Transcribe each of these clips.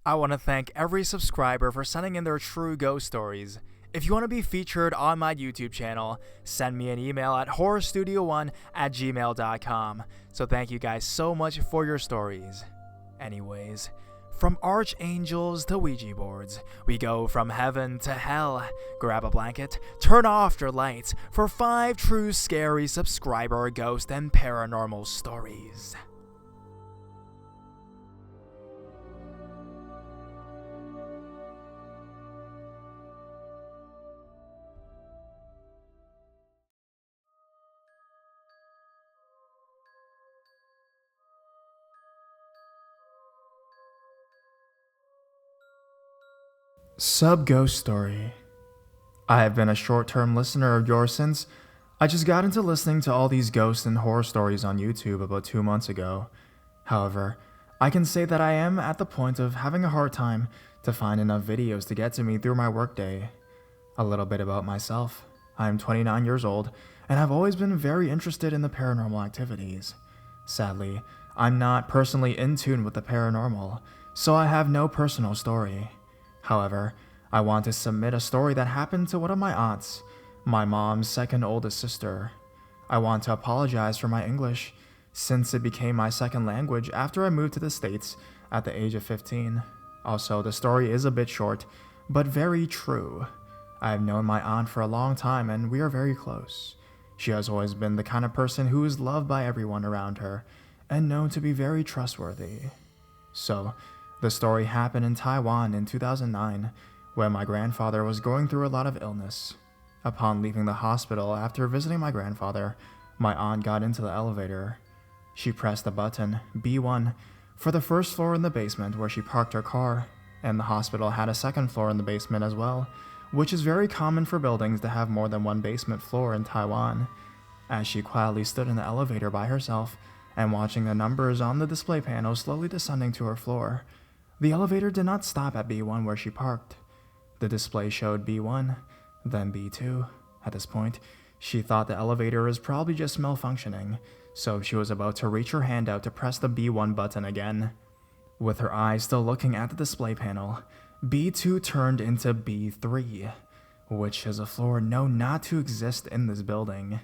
I want to thank every subscriber for sending in their true ghost stories. If you want to be featured on my YouTube channel, send me an email at horrorstudio1@gmail.com. So thank you guys so much for your stories. Anyways, from archangels to Ouija boards, we go from heaven to hell. Grab a blanket, turn off your lights for 5 true scary subscriber ghost and paranormal stories. Sub Ghost Story. I have been a short-term listener of yours since I just got into listening to all these ghost and horror stories on YouTube about 2 months ago. However, I can say that I am at the point of having a hard time to find enough videos to get to me through my workday. A little bit about myself. I am 29 years old and have always been very interested in the paranormal activities. Sadly, I'm not personally in tune with the paranormal, so I have no personal story. However, I want to submit a story that happened to one of my aunts, my mom's second oldest sister. I want to apologize for my English, since it became my second language after I moved to the States at the age of 15. Also, the story is a bit short, but very true. I have known my aunt for a long time and we are very close. She has always been the kind of person who is loved by everyone around her and known to be very trustworthy. So, the story happened in Taiwan in 2009, where my grandfather was going through a lot of illness. Upon leaving the hospital after visiting my grandfather, my aunt got into the elevator. She pressed the button, B1, for the first floor in the basement where she parked her car, and the hospital had a second floor in the basement as well, which is very common for buildings to have more than one basement floor in Taiwan. As she quietly stood in the elevator by herself and watching the numbers on the display panel slowly descending to her floor, the elevator did not stop at B1 where she parked. The display showed B1, then B2. At this point, she thought the elevator was probably just malfunctioning, so she was about to reach her hand out to press the B1 button again. With her eyes still looking at the display panel, B2 turned into B3, which is a floor known not to exist in this building.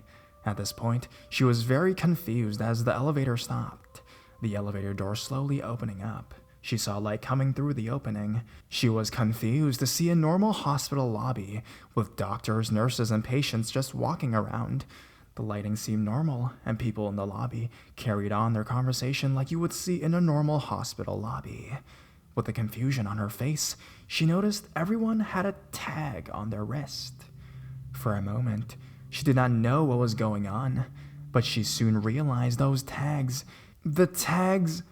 At this point, she was very confused as the elevator stopped, the elevator door slowly opening up. She saw light coming through the opening. She was confused to see a normal hospital lobby with doctors, nurses, and patients just walking around. The lighting seemed normal, and people in the lobby carried on their conversation like you would see in a normal hospital lobby. With the confusion on her face, she noticed everyone had a tag on their wrist. For a moment, she did not know what was going on, but she soon realized those tags. The tags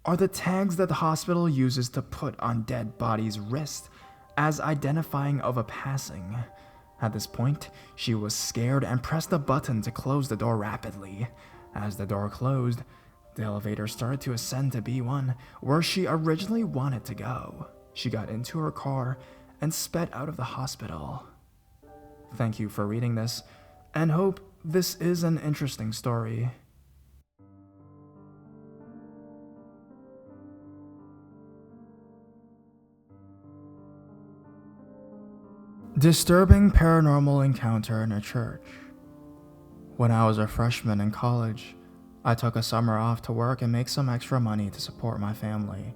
are the tags that the hospital uses to put on dead bodies' wrists as identifying of a passing. At this point, she was scared and pressed the button to close the door rapidly. As the door closed, the elevator started to ascend to B1, where she originally wanted to go. She got into her car and sped out of the hospital. Thank you for reading this, and hope this is an interesting story. Disturbing paranormal encounter in a church. When I was a freshman in college, I took a summer off to work and make some extra money to support my family.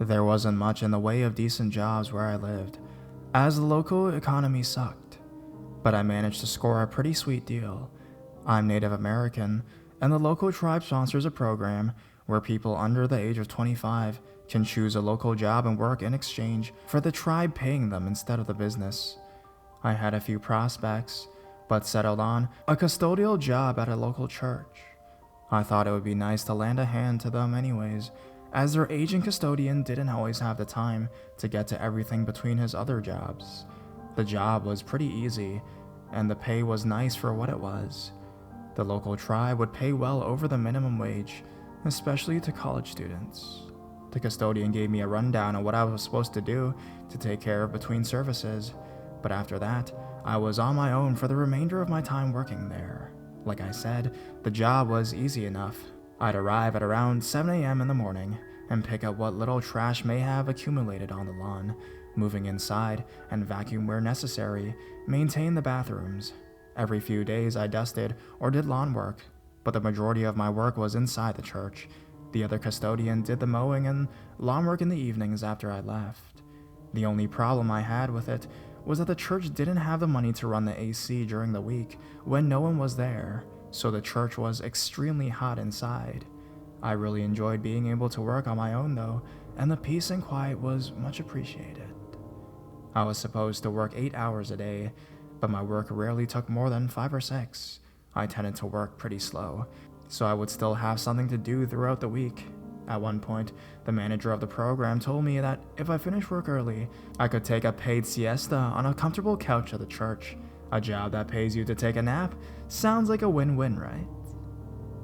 There wasn't much in the way of decent jobs where I lived, as the local economy sucked, but I managed to score a pretty sweet deal. I'm Native American, and the local tribe sponsors a program where people under the age of 25 can choose a local job and work in exchange for the tribe paying them instead of the business. I had a few prospects, but settled on a custodial job at a local church. I thought it would be nice to lend a hand to them anyways, as their aging custodian didn't always have the time to get to everything between his other jobs. The job was pretty easy, and the pay was nice for what it was. The local tribe would pay well over the minimum wage, especially to college students. The custodian gave me a rundown on what I was supposed to do to take care of between services, but after that, I was on my own for the remainder of my time working there. Like I said, the job was easy enough. I'd arrive at around 7 a.m. in the morning and pick up what little trash may have accumulated on the lawn, moving inside and vacuum where necessary, maintain the bathrooms. Every few days I dusted or did lawn work, but the majority of my work was inside the church. The other custodian did the mowing and lawn work in the evenings after I left. The only problem I had with it was that the church didn't have the money to run the AC during the week when no one was there, so the church was extremely hot inside. I really enjoyed being able to work on my own though, and the peace and quiet was much appreciated. I was supposed to work 8 hours a day, but my work rarely took more than 5 or 6. I tended to work pretty slow, so I would still have something to do throughout the week. At one point, the manager of the program told me that if I finished work early, I could take a paid siesta on a comfortable couch at the church. A job that pays you to take a nap sounds like a win-win, right?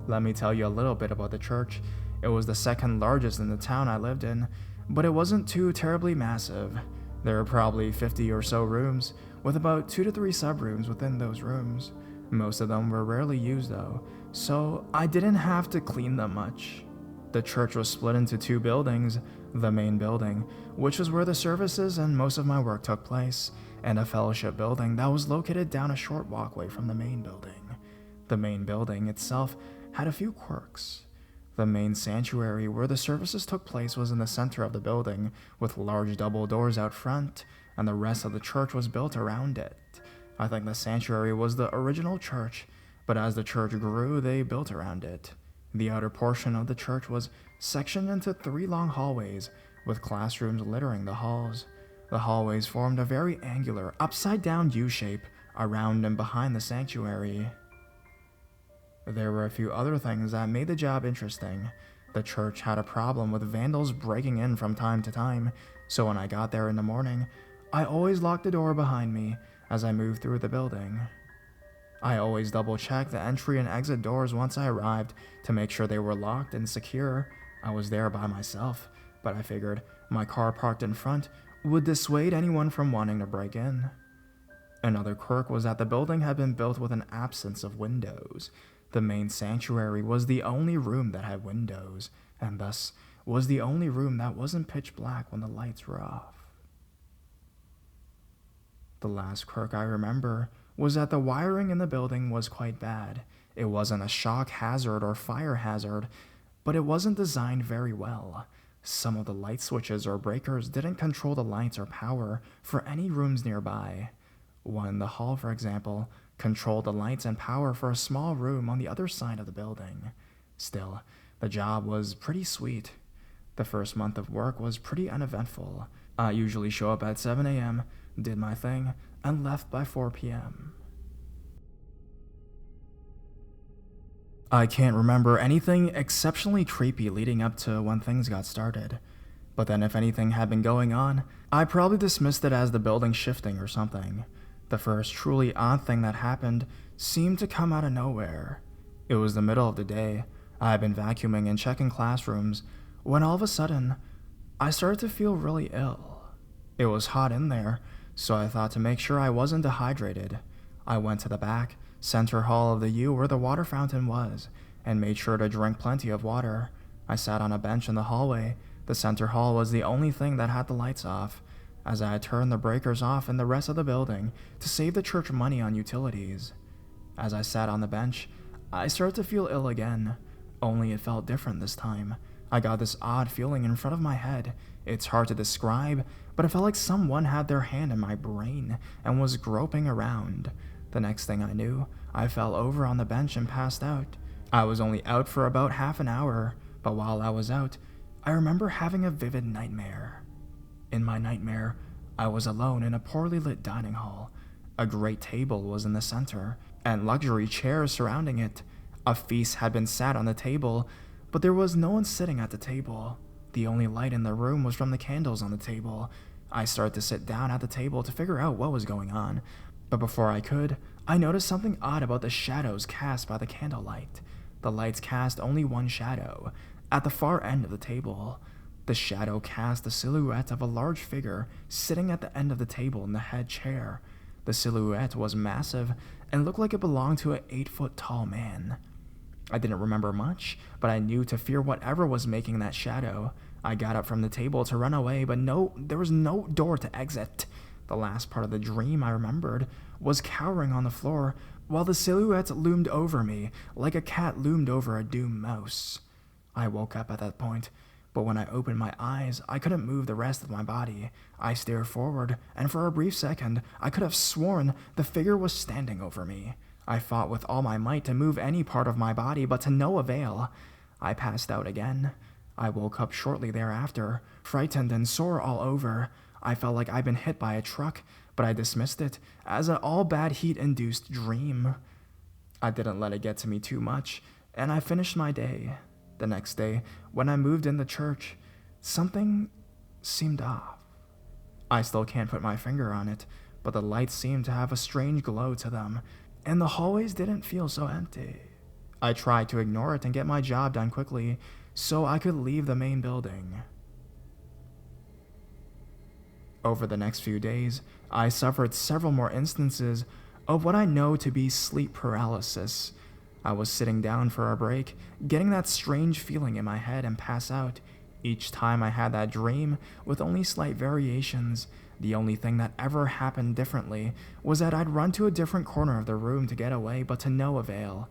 Let me tell you a little bit about the church. It was the second largest in the town I lived in, but it wasn't too terribly massive. There were probably 50 or so rooms, with about 2 to 3 subrooms within those rooms. Most of them were rarely used though, so I didn't have to clean them much. The church was split into 2 buildings, the main building, which was where the services and most of my work took place, and a fellowship building that was located down a short walkway from the main building. The main building itself had a few quirks. The main sanctuary where the services took place was in the center of the building, with large double doors out front, and the rest of the church was built around it. I think the sanctuary was the original church, but as the church grew, they built around it. The outer portion of the church was sectioned into 3 long hallways, with classrooms littering the halls. The hallways formed a very angular, upside-down U-shape around and behind the sanctuary. There were a few other things that made the job interesting. The church had a problem with vandals breaking in from time to time, so when I got there in the morning, I always locked the door behind me as I moved through the building. I always double-checked the entry and exit doors once I arrived to make sure they were locked and secure. I was there by myself, but I figured my car parked in front would dissuade anyone from wanting to break in. Another quirk was that the building had been built with an absence of windows. The main sanctuary was the only room that had windows, and thus was the only room that wasn't pitch black when the lights were off. The last quirk I remember was that the wiring in the building was quite bad. It wasn't a shock hazard or fire hazard, but it wasn't designed very well. Some of the light switches or breakers didn't control the lights or power for any rooms nearby. One in the hall, for example, controlled the lights and power for a small room on the other side of the building. Still, the job was pretty sweet. The first month of work was pretty uneventful. I usually show up at 7 a.m., did my thing, and left by 4 p.m. I can't remember anything exceptionally creepy leading up to when things got started. But then if anything had been going on, I probably dismissed it as the building shifting or something. The first truly odd thing that happened seemed to come out of nowhere. It was the middle of the day. I had been vacuuming and checking classrooms when all of a sudden, I started to feel really ill. It was hot in there, so I thought to make sure I wasn't dehydrated. I went to the back, center hall of the U where the water fountain was, and made sure to drink plenty of water. I sat on a bench in the hallway. The center hall was the only thing that had the lights off, as I had turned the breakers off in the rest of the building to save the church money on utilities. As I sat on the bench, I started to feel ill again, only it felt different this time. I got this odd feeling in front of my head. It's hard to describe, but it felt like someone had their hand in my brain and was groping around. The next thing I knew, I fell over on the bench and passed out. I was only out for about half an hour, but while I was out, I remember having a vivid nightmare. In my nightmare, I was alone in a poorly lit dining hall. A great table was in the center, and luxury chairs surrounding it. A feast had been sat on the table, but there was no one sitting at the table. The only light in the room was from the candles on the table. I started to sit down at the table to figure out what was going on, but before I could, I noticed something odd about the shadows cast by the candlelight. The lights cast only one shadow, at the far end of the table. The shadow cast the silhouette of a large figure sitting at the end of the table in the head chair. The silhouette was massive and looked like it belonged to an 8-foot-tall man. I didn't remember much, but I knew to fear whatever was making that shadow. I got up from the table to run away, but no, there was no door to exit. The last part of the dream I remembered was cowering on the floor while the silhouette loomed over me like a cat loomed over a doomed mouse. I woke up at that point, but when I opened my eyes, I couldn't move the rest of my body. I stared forward, and for a brief second, I could have sworn the figure was standing over me. I fought with all my might to move any part of my body, but to no avail. I passed out again. I woke up shortly thereafter, frightened and sore all over. I felt like I'd been hit by a truck, but I dismissed it as an all-bad heat-induced dream. I didn't let it get to me too much, and I finished my day. The next day, when I moved in the church, something seemed off. I still can't put my finger on it, but the lights seemed to have a strange glow to them, and the hallways didn't feel so empty. I tried to ignore it and get my job done quickly so I could leave the main building. Over the next few days, I suffered several more instances of what I know to be sleep paralysis. I was sitting down for a break, getting that strange feeling in my head and pass out. Each time I had that dream, with only slight variations. The only thing that ever happened differently was that I'd run to a different corner of the room to get away, but to no avail.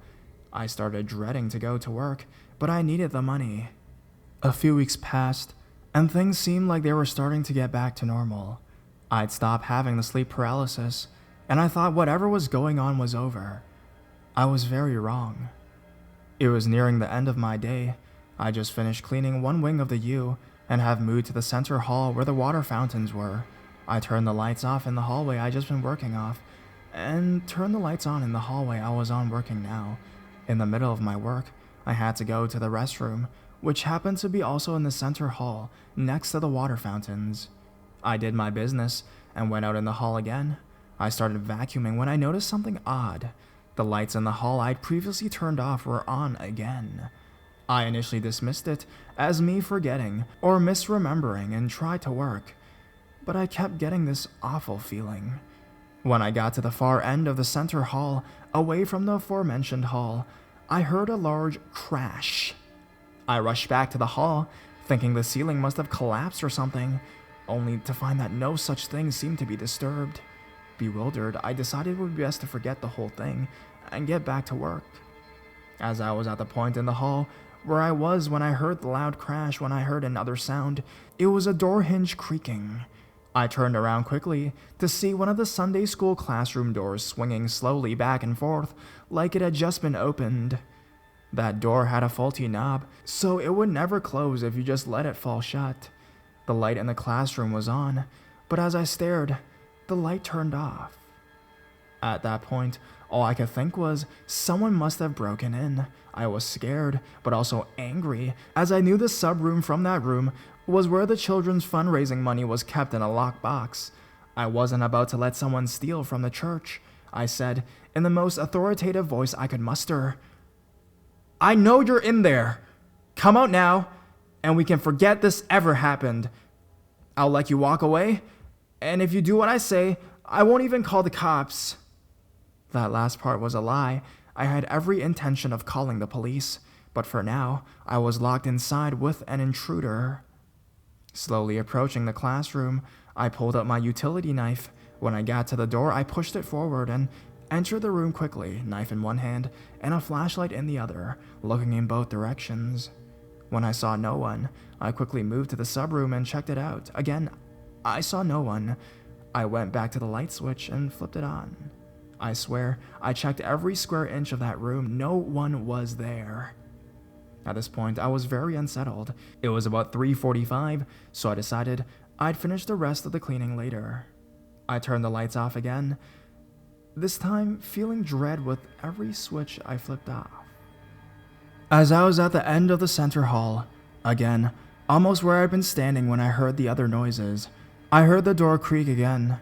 I started dreading to go to work, but I needed the money. A few weeks passed, and things seemed like they were starting to get back to normal. I'd stopped having the sleep paralysis, and I thought whatever was going on was over. I was very wrong. It was nearing the end of my day. I just finished cleaning one wing of the U and have moved to the center hall where the water fountains were. I turned the lights off in the hallway I'd just been working off, and turned the lights on in the hallway I was on working now. In the middle of my work, I had to go to the restroom, which happened to be also in the center hall, next to the water fountains. I did my business and went out in the hall again. I started vacuuming when I noticed something odd. The lights in the hall I'd previously turned off were on again. I initially dismissed it as me forgetting or misremembering and tried to work, but I kept getting this awful feeling. When I got to the far end of the center hall, away from the aforementioned hall, I heard a large crash. I rushed back to the hall, thinking the ceiling must have collapsed or something, only to find that no such thing seemed to be disturbed. Bewildered, I decided it would be best to forget the whole thing and get back to work. As I was at the point in the hall where I was when I heard the loud crash, when I heard another sound, it was a door hinge creaking. I turned around quickly to see one of the Sunday school classroom doors swinging slowly back and forth like it had just been opened. That door had a faulty knob, so it would never close if you just let it fall shut. The light in the classroom was on, but as I stared, the light turned off. At that point, all I could think was someone must have broken in. I was scared, but also angry, as I knew the sub-room from that room was where the children's fundraising money was kept in a locked box. I wasn't about to let someone steal from the church. I said, in the most authoritative voice I could muster, "I know you're in there. Come out now, and we can forget this ever happened. I'll let you walk away, and if you do what I say, I won't even call the cops." That last part was a lie. I had every intention of calling the police, but for now, I was locked inside with an intruder. Slowly approaching the classroom, I pulled out my utility knife. When I got to the door, I pushed it forward and entered the room quickly, knife in one hand and a flashlight in the other, looking in both directions. When I saw no one, I quickly moved to the sub-room and checked it out. Again, I saw no one. I went back to the light switch and flipped it on. I swear, I checked every square inch of that room. No one was there. At this point, I was very unsettled. It was about 3:45, so I decided I'd finish the rest of the cleaning later. I turned the lights off again, this time feeling dread with every switch I flipped off. As I was at the end of the center hall, again, almost where I'd been standing when I heard the other noises, I heard the door creak again.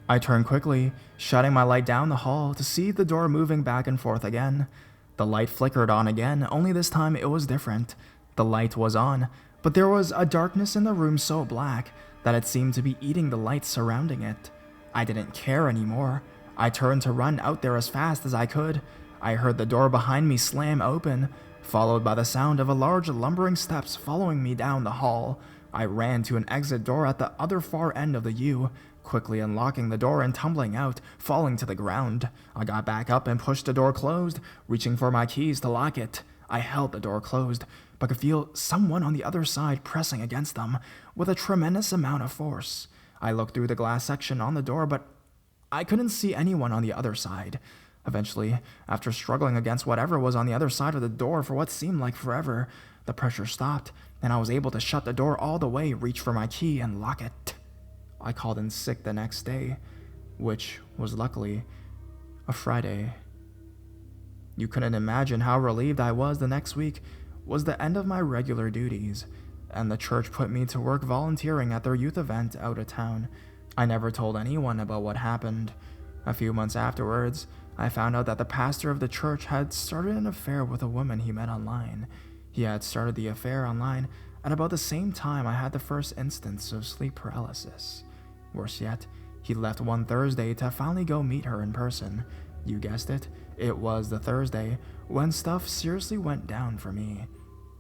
I turned quickly, shutting my light down the hall to see the door moving back and forth again. The light flickered on again, only this time it was different. The light was on, but there was a darkness in the room so black that it seemed to be eating the lights surrounding it. I didn't care anymore. I turned to run out there as fast as I could. I heard the door behind me slam open. followed by the sound of a large lumbering steps following me down the hall. I ran to an exit door at the other far end of the U, quickly unlocking the door and tumbling out, falling to the ground. I got back up and pushed the door closed, reaching for my keys to lock it. I held the door closed, but could feel someone on the other side pressing against them with a tremendous amount of force. I looked through the glass section on the door, but I couldn't see anyone on the other side. Eventually, after struggling against whatever was on the other side of the door for what seemed like forever, the pressure stopped, and I was able to shut the door all the way, reach for my key, and lock it. I called in sick the next day, which was luckily a Friday. You couldn't imagine how relieved I was. The next week was the end of my regular duties, and the church put me to work volunteering at their youth event out of town. I never told anyone about what happened. A few months afterwards, I found out that the pastor of the church had started an affair with a woman he met online. He had started the affair online at about the same time I had the first instance of sleep paralysis. Worse yet, he left one Thursday to finally go meet her in person. You guessed it, it was the Thursday when stuff seriously went down for me.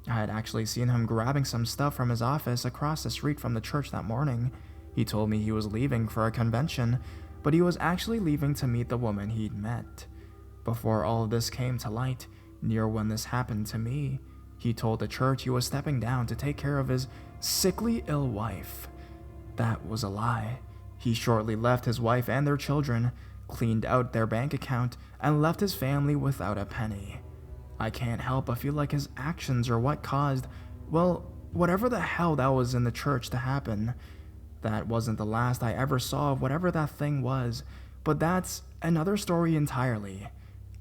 I had actually seen him grabbing some stuff from his office across the street from the church that morning. He told me he was leaving for a convention, but he was actually leaving to meet the woman he'd met. Before all of this came to light, near when this happened to me, he told the church he was stepping down to take care of his sickly ill wife. That was a lie. He shortly left his wife and their children, cleaned out their bank account, and left his family without a penny. I can't help but feel like his actions are what caused, well, whatever the hell that was in the church to happen. That wasn't the last I ever saw of whatever that thing was, but that's another story entirely.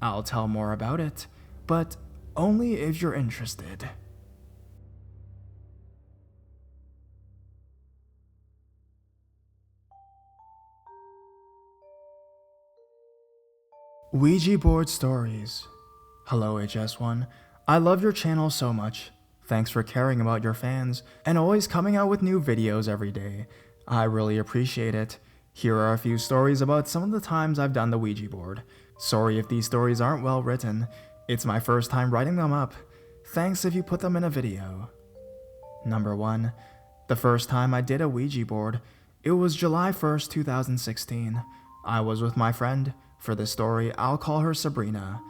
I'll tell more about it, but only if you're interested. Ouija board stories. Hello HS1, I love your channel so much. Thanks for caring about your fans and always coming out with new videos every day. I really appreciate it. Here are a few stories about some of the times I've done the Ouija board. Sorry if these stories aren't well written. It's my first time writing them up. Thanks if you put them in a video. Number 1. The first time I did a Ouija board, it was July 1st, 2016. I was with my friend. For this story, I'll call her Sabrina.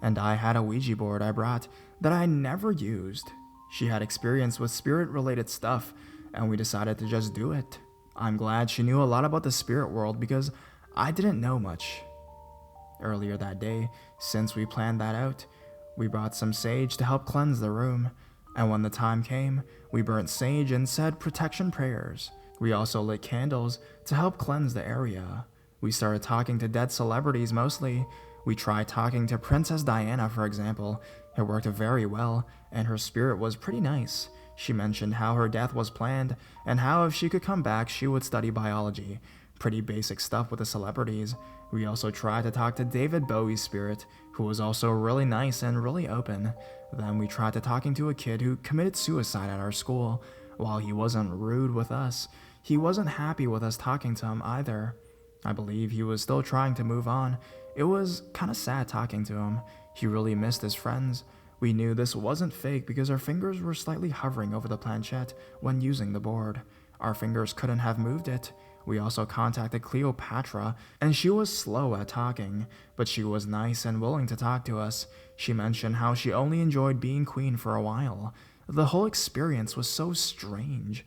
And I had a Ouija board I brought that I never used. She had experience with spirit-related stuff, and we decided to just do it. I'm glad she knew a lot about the spirit world because I didn't know much. Earlier that day, since we planned that out, we brought some sage to help cleanse the room, and when the time came, we burnt sage and said protection prayers. We also lit candles to help cleanse the area. We started talking to dead celebrities mostly. We tried talking to Princess Diana, for example. It worked very well, and her spirit was pretty nice. She mentioned how her death was planned, and how if she could come back, she would study biology. Pretty basic stuff with the celebrities. We also tried to talk to David Bowie's spirit, who was also really nice and really open. Then we tried to talking to a kid who committed suicide at our school. While he wasn't rude with us, he wasn't happy with us talking to him either. I believe he was still trying to move on. It was kinda sad talking to him. He really missed his friends. We knew this wasn't fake because our fingers were slightly hovering over the planchette when using the board. Our fingers couldn't have moved it. We also contacted Cleopatra, and she was slow at talking, but she was nice and willing to talk to us. She mentioned how she only enjoyed being queen for a while. The whole experience was so strange.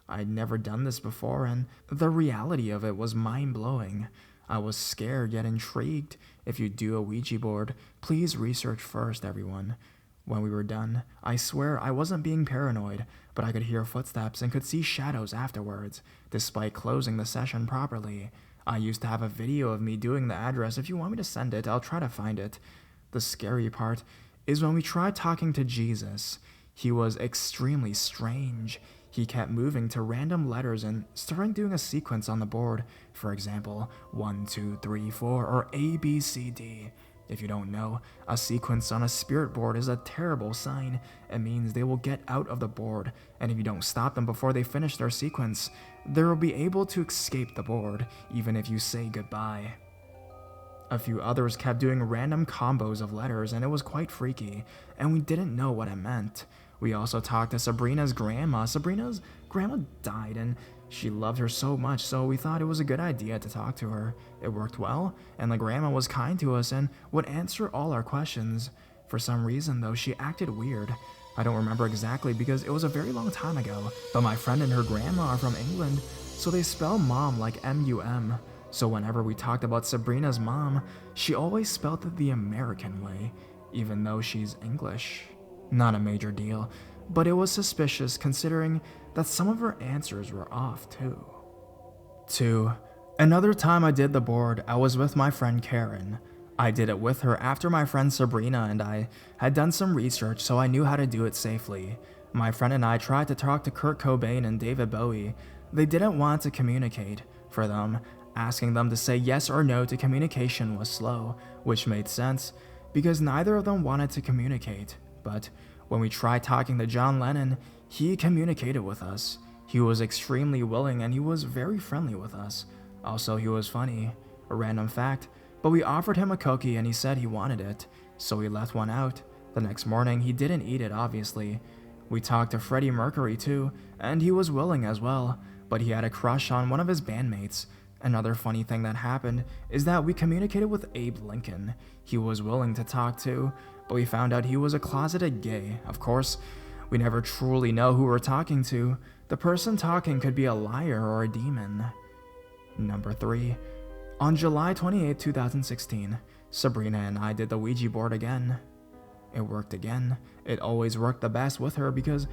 I'd never done this before, and the reality of it was mind-blowing. I was scared yet intrigued. If you do a Ouija board, please research first, everyone. When we were done, I swear I wasn't being paranoid, but I could hear footsteps and could see shadows afterwards, despite closing the session properly. I used to have a video of me doing the address. If you want me to send it, I'll try to find it. The scary part is when we tried talking to Jesus. He was extremely strange. He kept moving to random letters and starting doing a sequence on the board. For example, 1, 2, 3, 4, or A, B, C, D. If you don't know, a sequence on a spirit board is a terrible sign. It means they will get out of the board, and if you don't stop them before they finish their sequence, they will be able to escape the board, even if you say goodbye. A few others kept doing random combos of letters, and it was quite freaky, and we didn't know what it meant. We also talked to Sabrina's grandma. Sabrina's grandma died, and she loved her so much, so we thought it was a good idea to talk to her. It worked well, and the grandma was kind to us and would answer all our questions. For some reason, though, she acted weird. I don't remember exactly because it was a very long time ago, but my friend and her grandma are from England, so they spell mom like M-U-M. So whenever we talked about Sabrina's mom, she always spelled it the American way, even though she's English. Not a major deal, but it was suspicious considering that some of her answers were off too. 2. Another time I did the board, I was with my friend Karen. I did it with her after my friend Sabrina and I had done some research, so I knew how to do it safely. My friend and I tried to talk to Kurt Cobain and David Bowie. They didn't want to communicate. For them, asking them to say yes or no to communication was slow, which made sense because neither of them wanted to communicate. But when we tried talking to John Lennon, he communicated with us. He was extremely willing and he was very friendly with us. Also, he was funny. A random fact, but we offered him a cookie and he said he wanted it, so we left one out. The next morning, he didn't eat it, obviously. We talked to Freddie Mercury too, and he was willing as well, but he had a crush on one of his bandmates. Another funny thing that happened is that we communicated with Abe Lincoln. He was willing to talk to, but we found out he was a closeted gay. Of course, we never truly know who we're talking to. The person talking could be a liar or a demon. Number 3. On July 28, 2016, Sabrina and I did the Ouija board again. It worked again. It always worked the best with her because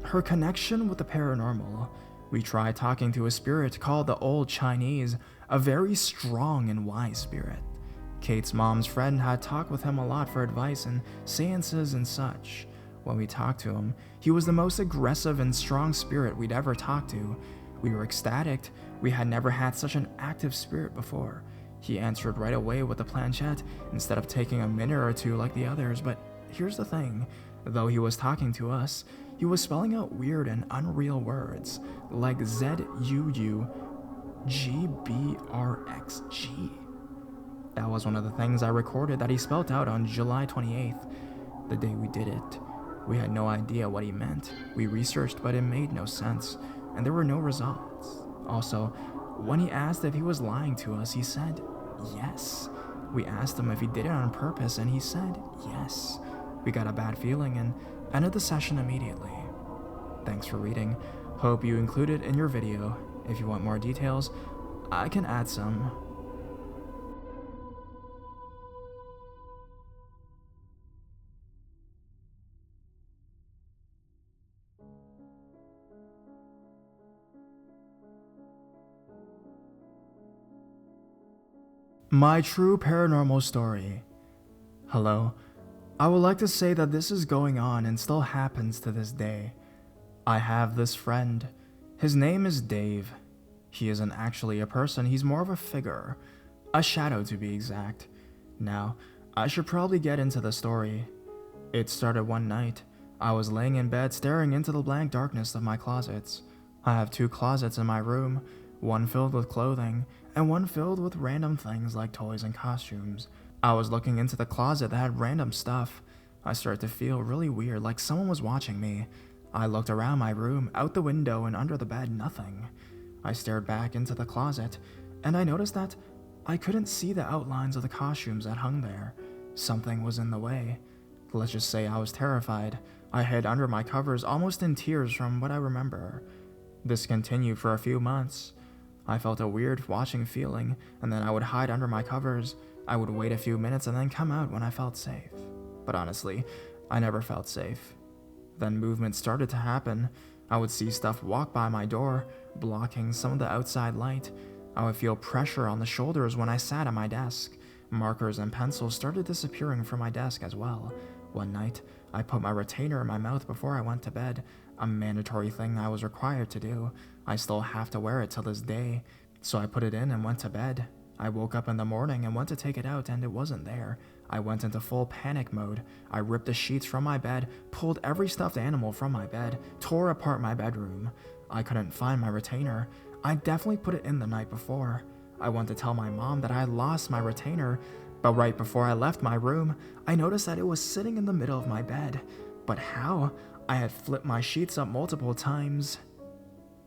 her connection with the paranormal. We tried talking to a spirit called the Old Chinese, a very strong and wise spirit. Kate's mom's friend had talked with him a lot for advice and seances and such. When we talked to him, he was the most aggressive and strong spirit we'd ever talked to. We were ecstatic. We had never had such an active spirit before. He answered right away with the planchette instead of taking a minute or two like the others, but here's the thing. Though he was talking to us, he was spelling out weird and unreal words like ZUUGBRXG. That was one of the things I recorded that he spelled out on July 28th, the day we did it. We had no idea what he meant. We researched, but it made no sense, and there were no results. Also, when he asked if he was lying to us, he said yes. We asked him if he did it on purpose, and he said yes. We got a bad feeling and ended the session immediately. Thanks for reading. Hope you include it in your video. If you want more details, I can add some. My true paranormal story. Hello. I would like to say that this is going on and still happens to this day. I have this friend. His name is Dave. He isn't actually a person, he's more of a figure. A shadow to be exact. Now, I should probably get into the story. It started one night. I was laying in bed staring into the blank darkness of my closets. I have 2 closets in my room, one filled with clothing, and one filled with random things like toys and costumes. I was looking into the closet that had random stuff. I started to feel really weird, like someone was watching me. I looked around my room, out the window, and under the bed, nothing. I stared back into the closet, and I noticed that I couldn't see the outlines of the costumes that hung there. Something was in the way. Let's just say I was terrified. I hid under my covers, almost in tears from what I remember. This continued for a few months. I felt a weird watching feeling, and then I would hide under my covers. I would wait a few minutes and then come out when I felt safe. But honestly, I never felt safe. Then movement started to happen. I would see stuff walk by my door, blocking some of the outside light. I would feel pressure on the shoulders when I sat at my desk. Markers and pencils started disappearing from my desk as well. One night, I put my retainer in my mouth before I went to bed, a mandatory thing I was required to do. I still have to wear it till this day, so I put it in and went to bed. I woke up in the morning and went to take it out and it wasn't there. I went into full panic mode. I ripped the sheets from my bed, pulled every stuffed animal from my bed, tore apart my bedroom. I couldn't find my retainer. I definitely put it in the night before. I went to tell my mom that I had lost my retainer, but right before I left my room, I noticed that it was sitting in the middle of my bed. But how? I had flipped my sheets up multiple times.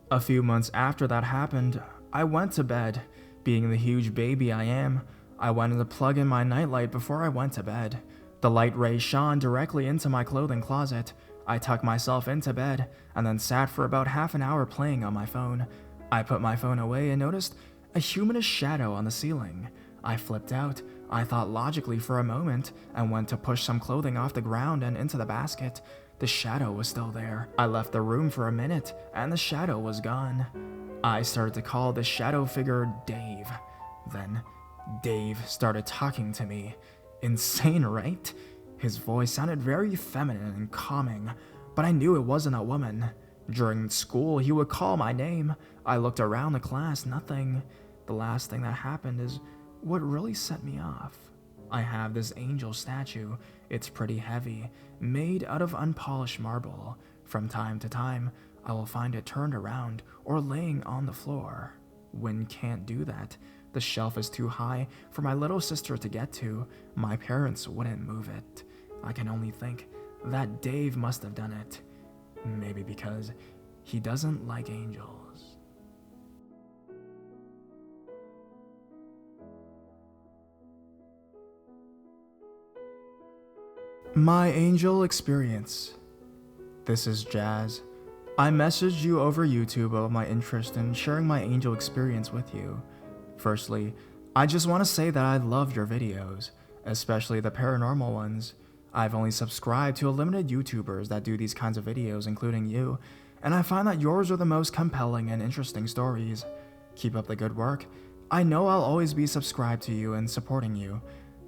A few months after that happened, I went to bed. Being the huge baby I am, I wanted to plug in my nightlight before I went to bed. The light rays shone directly into my clothing closet. I tucked myself into bed and then sat for about half an hour playing on my phone. I put my phone away and noticed a humanish shadow on the ceiling. I flipped out. I thought logically for a moment and went to push some clothing off the ground and into the basket. The shadow was still there. I left the room for a minute and the shadow was gone. I started to call the shadow figure Dave. Then Dave started talking to me. Insane, right? His voice sounded very feminine and calming, but I knew it wasn't a woman. During school, he would call my name. I looked around the class, nothing. The last thing that happened is what really set me off. I have this angel statue. It's pretty heavy, made out of unpolished marble. From time to time, I will find it turned around or laying on the floor. When can't do that. The shelf is too high for my little sister to get to. My parents wouldn't move it. I can only think that Dave must have done it. Maybe because he doesn't like angels. My angel experience. This is Jazz. I messaged you over YouTube about my interest in sharing my angel experience with you. Firstly, I just want to say that I love your videos, especially the paranormal ones. I've only subscribed to a limited YouTubers that do these kinds of videos, including you, and I find that yours are the most compelling and interesting stories. Keep up the good work. I know I'll always be subscribed to you and supporting you.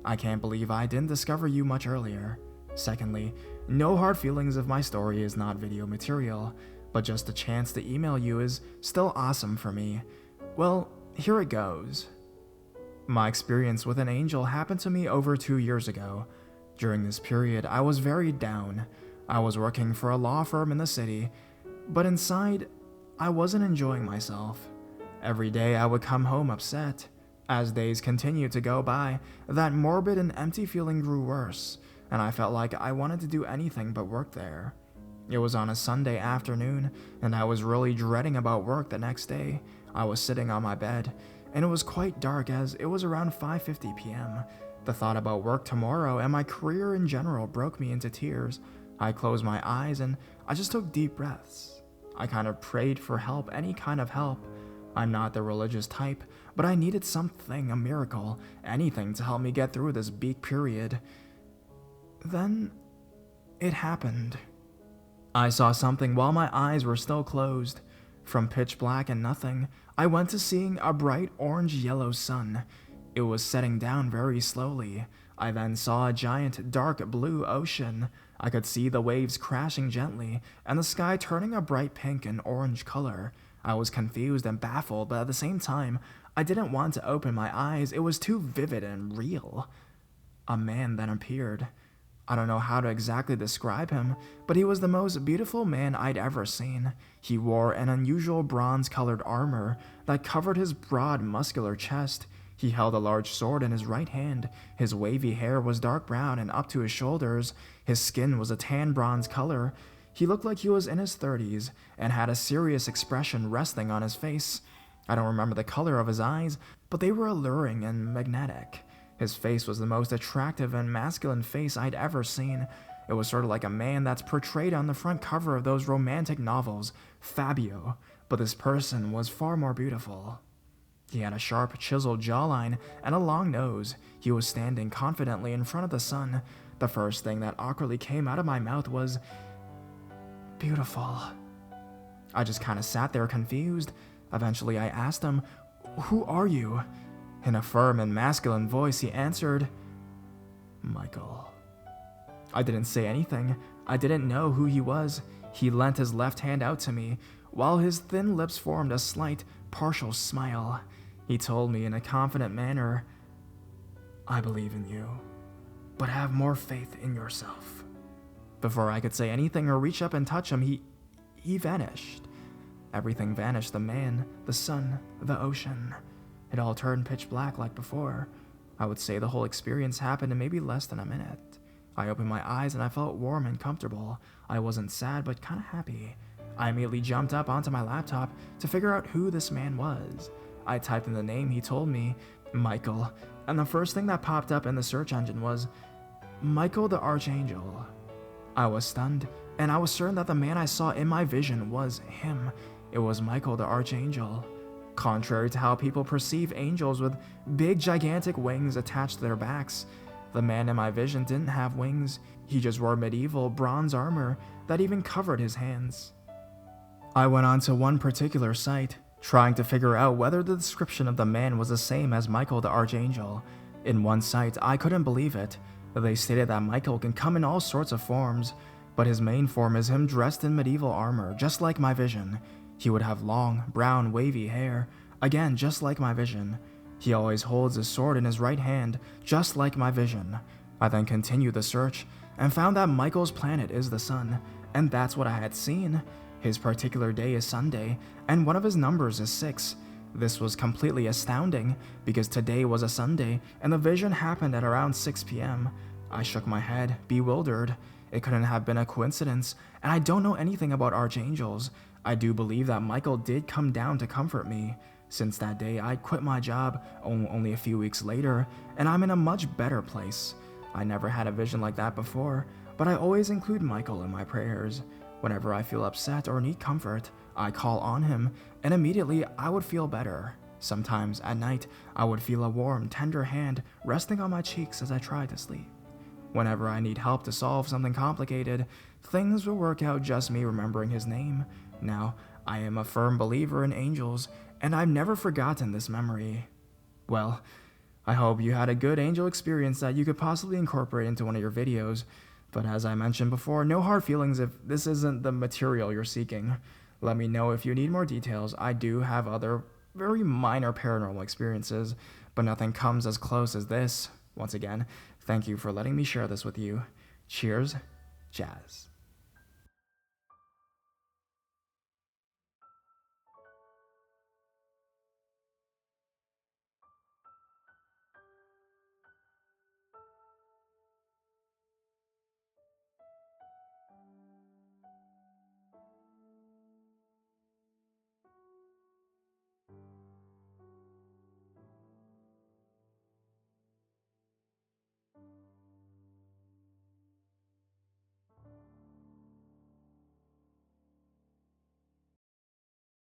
I can't believe I didn't discover you much earlier. Secondly, no hard feelings if my story is not video material, but just a chance to email you is still awesome for me. Well, here it goes. My experience with an angel happened to me over 2 years ago. During this period, I was very down. I was working for a law firm in the city, but inside, I wasn't enjoying myself. Every day I would come home upset. As days continued to go by, that morbid and empty feeling grew worse, and I felt like I wanted to do anything but work there. It was on a Sunday afternoon, and I was really dreading about work the next day. I was sitting on my bed, and it was quite dark as it was around 5:50 p.m. The thought about work tomorrow and my career in general broke me into tears. I closed my eyes and I just took deep breaths. I kind of prayed for help, any kind of help. I'm not the religious type, but I needed something, a miracle, anything to help me get through this bleak period. Then it happened. I saw something while my eyes were still closed. From pitch black and nothing, I went to seeing a bright orange-yellow sun. It was setting down very slowly. I then saw a giant dark blue ocean. I could see the waves crashing gently, and the sky turning a bright pink and orange color. I was confused and baffled, but at the same time, I didn't want to open my eyes. It was too vivid and real. A man then appeared. I don't know how to exactly describe him, but he was the most beautiful man I'd ever seen. He wore an unusual bronze-colored armor that covered his broad, muscular chest. He held a large sword in his right hand. His wavy hair was dark brown and up to his shoulders. His skin was a tan bronze color. He looked like he was in his 30s and had a serious expression resting on his face. I don't remember the color of his eyes, but they were alluring and magnetic. His face was the most attractive and masculine face I'd ever seen. It was sort of like a man that's portrayed on the front cover of those romantic novels, Fabio, but this person was far more beautiful. He had a sharp, chiseled jawline and a long nose. He was standing confidently in front of the sun. The first thing that awkwardly came out of my mouth was, "Beautiful." I just kind of sat there confused. Eventually I asked him, "Who are you?" In a firm and masculine voice, he answered, "Michael." I didn't say anything. I didn't know who he was. He leant his left hand out to me, while his thin lips formed a slight, partial smile. He told me in a confident manner, "I believe in you, but have more faith in yourself." Before I could say anything or reach up and touch him, he vanished. Everything vanished, the man, the sun, the ocean. It all turned pitch black like before. I would say the whole experience happened in maybe less than a minute. I opened my eyes and I felt warm and comfortable. I wasn't sad, but kind of happy. I immediately jumped up onto my laptop to figure out who this man was. I typed in the name he told me, Michael, and the first thing that popped up in the search engine was Michael the Archangel. I was stunned, and I was certain that the man I saw in my vision was him. It was Michael the Archangel. Contrary to how people perceive angels with big gigantic wings attached to their backs, the man in my vision didn't have wings. He just wore medieval bronze armor that even covered his hands. I went on to one particular site, trying to figure out whether the description of the man was the same as Michael the Archangel. In one site, I couldn't believe it. They stated that Michael can come in all sorts of forms, but his main form is him dressed in medieval armor, just like my vision. He would have long, brown, wavy hair, again just like my vision. He always holds a sword in his right hand, just like my vision. I then continued the search, and found that Michael's planet is the sun, and that's what I had seen. His particular day is Sunday, and one of his numbers is 6. This was completely astounding, because today was a Sunday, and the vision happened at around 6 p.m. I shook my head, bewildered. It couldn't have been a coincidence, and I don't know anything about archangels. I do believe that Michael did come down to comfort me. Since that day, I quit my job only a few weeks later, and I'm in a much better place. I never had a vision like that before, but I always include Michael in my prayers. Whenever I feel upset or need comfort, I call on him, and immediately I would feel better. Sometimes at night, I would feel a warm, tender hand resting on my cheeks as I tried to sleep. Whenever I need help to solve something complicated, things will work out just me remembering his name. Now, I am a firm believer in angels, and I've never forgotten this memory. Well, I hope you had a good angel experience that you could possibly incorporate into one of your videos. But as I mentioned before, no hard feelings if this isn't the material you're seeking. Let me know if you need more details. I do have other very minor paranormal experiences, but nothing comes as close as this. Once again, thank you for letting me share this with you. Cheers, Jazz.